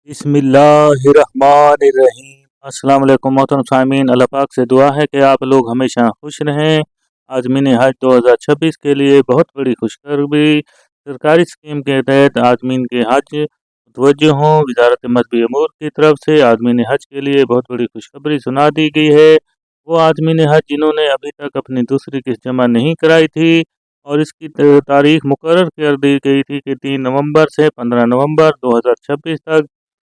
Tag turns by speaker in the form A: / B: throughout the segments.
A: बिस्मिल्लाहिर्रहमानिर्रहीम। अस्सलाम वालेकुम मोहतरम सामीन, अल्लाह पाक से दुआ है कि आप लोग हमेशा खुश रहें। आज़मीन हज 2026 के लिए बहुत बड़ी खुशखबरी सरकारी स्कीम के तहत आज़मीन के हज मुतवज्जह हों। वजारत मजहबी अमूर की तरफ से आज़मीन हज के लिए बहुत बड़ी खुशखबरी सुना दी गई है। वो आज़मीन हज जिन्होंने अभी तक अपनी दूसरी किस्त जमा नहीं कराई थी और इसकी तारीख मुकर्रर कर दी गई थी कि 3 नवंबर से 15 नवंबर 2026 तक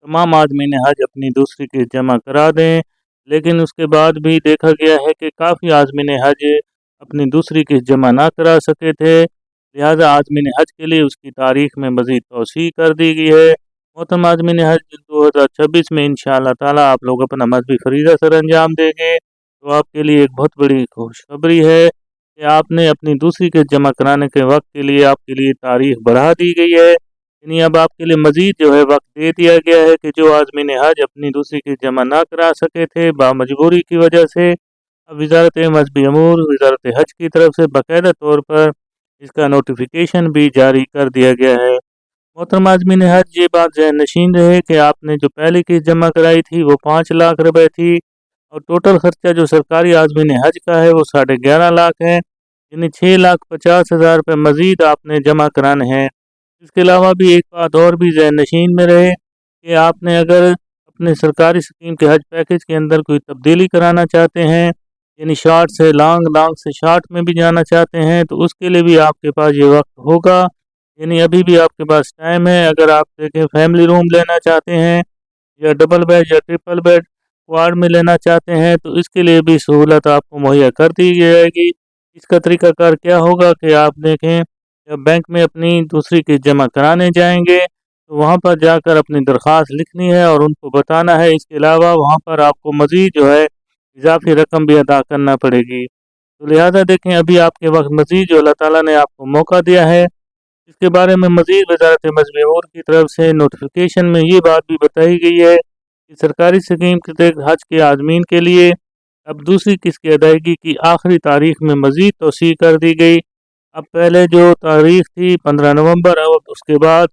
A: तमाम आदमीन हज अपनी दूसरी किस्त जमा करा दें। लेकिन उसके बाद भी देखा गया है कि काफ़ी आदमीन हज अपनी दूसरी किस्त जमा ना करा सके थे, लिहाजा आदमीन हज के लिए उसकी तारीख में मज़ीद तौसी कर दी गई है। मोहतरम आदमीन हज 2026 में इंशाअल्लाह ताला आप लोग अपना मजहबी फरीज़ा सर अंजाम देंगे, तो आपके लिए एक बहुत बड़ी खुशखबरी है कि आपने अपनी दूसरी किस्त जमा कराने के वक्त के लिए आपके लिए तारीख बढ़ा दी गई है। यानी अब आपके लिए मज़ीद जो है वक्त दे दिया गया है कि जो आज़मीन हज अपनी दूसरी किस्त जमा ना करा सके थे बामजबूरी की वजह से, अब वजारत मजहबी अमूर वजारत हज की तरफ से बाकायदा तौर पर इसका नोटिफिकेशन भी जारी कर दिया गया है। मोहतरम आज़मीन हज ये बात ज़हन नशीन रहे कि आपने जो पहली किस्त जमा कराई थी वो 5 लाख रुपए थी और टोटल खर्चा जो सरकारी आज़मीन हज का है वो 11.5 लाख है, यानी 6,50,000 रुपये मज़ीद आपने जमा कराने हैं। इसके अलावा भी एक बात और भी ज़हन नशीन में रहे कि आपने अगर अपने सरकारी स्कीम के हज पैकेज के अंदर कोई तब्दीली कराना चाहते हैं, यानी शॉर्ट से लॉन्ग, लॉन्ग से शॉर्ट में भी जाना चाहते हैं, तो उसके लिए भी आपके पास ये वक्त होगा। यानी अभी भी आपके पास टाइम है। अगर आप देखें फैमिली रूम लेना चाहते हैं या डबल बेड या ट्रिपल बेड वार्ड में लेना चाहते हैं, तो इसके लिए भी सहूलत आपको मुहैया कर दी जाएगी। इसका तरीकाकार क्या होगा कि आप देखें, जब बैंक में अपनी दूसरी किस्त जमा कराने जाएंगे तो वहाँ पर जाकर अपनी दरख्वास्त लिखनी है और उनको बताना है। इसके अलावा वहाँ पर आपको मज़ीद जो है इजाफी रकम भी अदा करना पड़ेगी। तो लिहाजा देखें, अभी आपके वक्त मज़ीद जो अल्लाह ताला ने आपको मौका दिया है, इसके बारे में मज़ीद वजारत मजहबी अमूर की तरफ से नोटिफिकेशन में ये बात भी बताई गई है कि सरकारी स्कीम के तहत हज के आदमीन के लिए अब दूसरी किस्त की अदायगी की आखिरी तारीख में मज़ीद तोसी कर दी गई। अब पहले जो तारीख थी 15 नवंबर और उसके बाद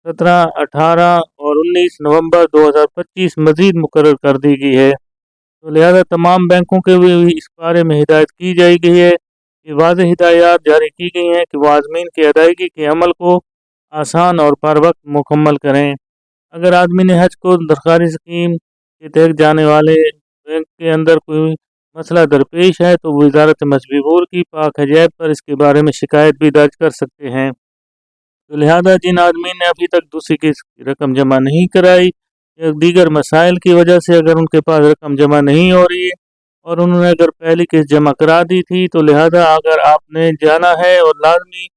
A: 17, 18 और 19 नवंबर 2025 मज़ीद मुकर्रर कर दी गई है। तो लिहाजा तमाम बैंकों के भी इस बारे में हिदायत की जाई गई है कि वाज़ेह हिदायत जारी की गई हैं कि वाज़मीन की अदायगी के अमल को आसान और बर वक्त मुकम्मल करें। अगर आदमीन हज को सरकारी स्कीम के तहत जाने वाले बैंक के अंदर कोई मसला दरपेश है तो वजारत मजहबी अमूर की पाक हजैब पर इसके बारे में शिकायत भी दर्ज कर सकते हैं। तो लिहाजा जिन आदमी ने अभी तक दूसरी किस्त की रकम जमा नहीं कराई या दीगर मसाइल की वजह से अगर उनके पास रकम जमा नहीं हो रही है और उन्होंने अगर पहली किस्त जमा करा दी थी, तो लिहाजा अगर आपने जाना है और लाजमी,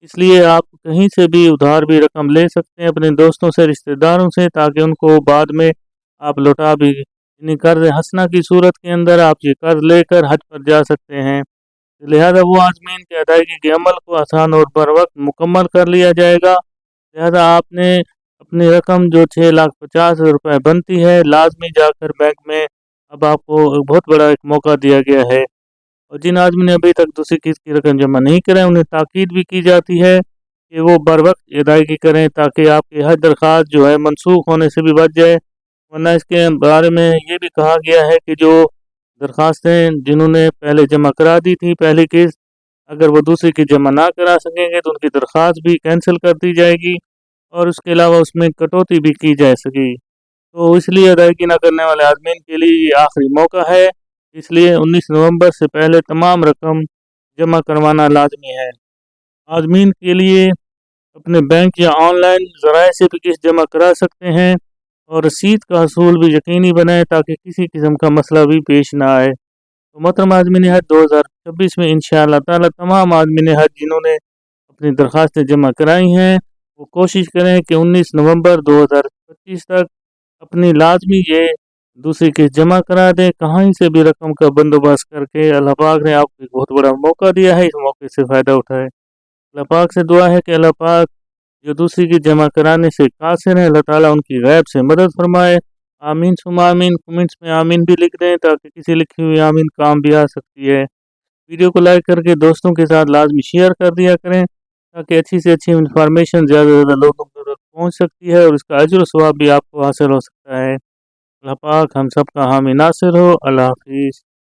A: इसलिए आप कहीं से भी उधार भी रकम ले सकते हैं अपने दोस्तों से, रिश्तेदारों से, ताकि उनको बाद में आप लौटा भी, यानी कर्ज हसना की सूरत के अंदर आप ये कर्ज लेकर हज पर जा सकते हैं। लिहाजा वो आज़मीन के अदायगी के अमल को आसान और बर वक्त मुकम्मल कर लिया जाएगा। लिहाजा आपने अपनी रकम जो 6,50,000 रुपये बनती है लाजमी जाकर बैंक में, अब आपको बहुत बड़ा एक मौका दिया गया है। और जिन आदमी ने अभी तक दूसरी किस्त की रकम जमा नहीं कराई उन्हें ताकीद भी की जाती है कि वो बर वक्त अदायगी करें ताकि आपकी हर दरख्वास्त जो है मनसूख होने से भी बच जाए। वरना इसके बारे में ये भी कहा गया है कि जो दरख्वास्तें जिन्होंने पहले जमा करा दी थी पहली किस्त, अगर वो दूसरी किस्त जमा ना करा सकेंगे तो उनकी दरख्वास्त भी कैंसिल कर दी जाएगी और उसके अलावा उसमें कटौती भी की जा सकेगी। तो इसलिए अदायगी न करने वाले आदमीन के लिए ये आखिरी मौका है। इसलिए 19 नवंबर से पहले तमाम रकम जमा करवाना लाजमी है। आदमीन के लिए अपने बैंक या ऑनलाइन ज़राए से भी किस्त जमा करा सकते हैं और रसीद का हसूल भी यकीनी बनाएं ताकि किसी किस्म का मसला भी पेश ना आए। तो मोहतरम आज़मीन हज 2026 में इंशाअल्लाह ताला तमाम आज़मीन हज जिन्होंने अपनी दरख्वास्तें जमा कराई हैं वो कोशिश करें कि 19 नवंबर 2025 तक अपनी लाजमी ये दूसरी किस्त जमा करा दें। कहीं से भी रकम का बंदोबस्त करके अल्लाह पाक ने आपको एक बहुत बड़ा मौका दिया है, इस मौके से फ़ायदा उठाएं। अल्लाह पाक से दुआ है कि अल्लाह पाक जो दूसरी किस्त जमा कराने से कासिर हैं, अल्लाह ताला उनकी गैब से मदद फरमाए। आमीन सुमा आमीन। कमेंट्स में आमीन भी लिख दें ताकि किसी लिखी हुई आमीन काम भी आ सकती है। वीडियो को लाइक करके दोस्तों के साथ लाजमी शेयर कर दिया करें ताकि अच्छी से अच्छी इंफॉर्मेशन ज़्यादा से ज़्यादा लोगों तक पहुंच सकती है और इसका अजर सवाब भी आपको हासिल हो सकता है। अल्लाह पाक हम सब का हामी नासिर हो। अल्लाह हाफिज़।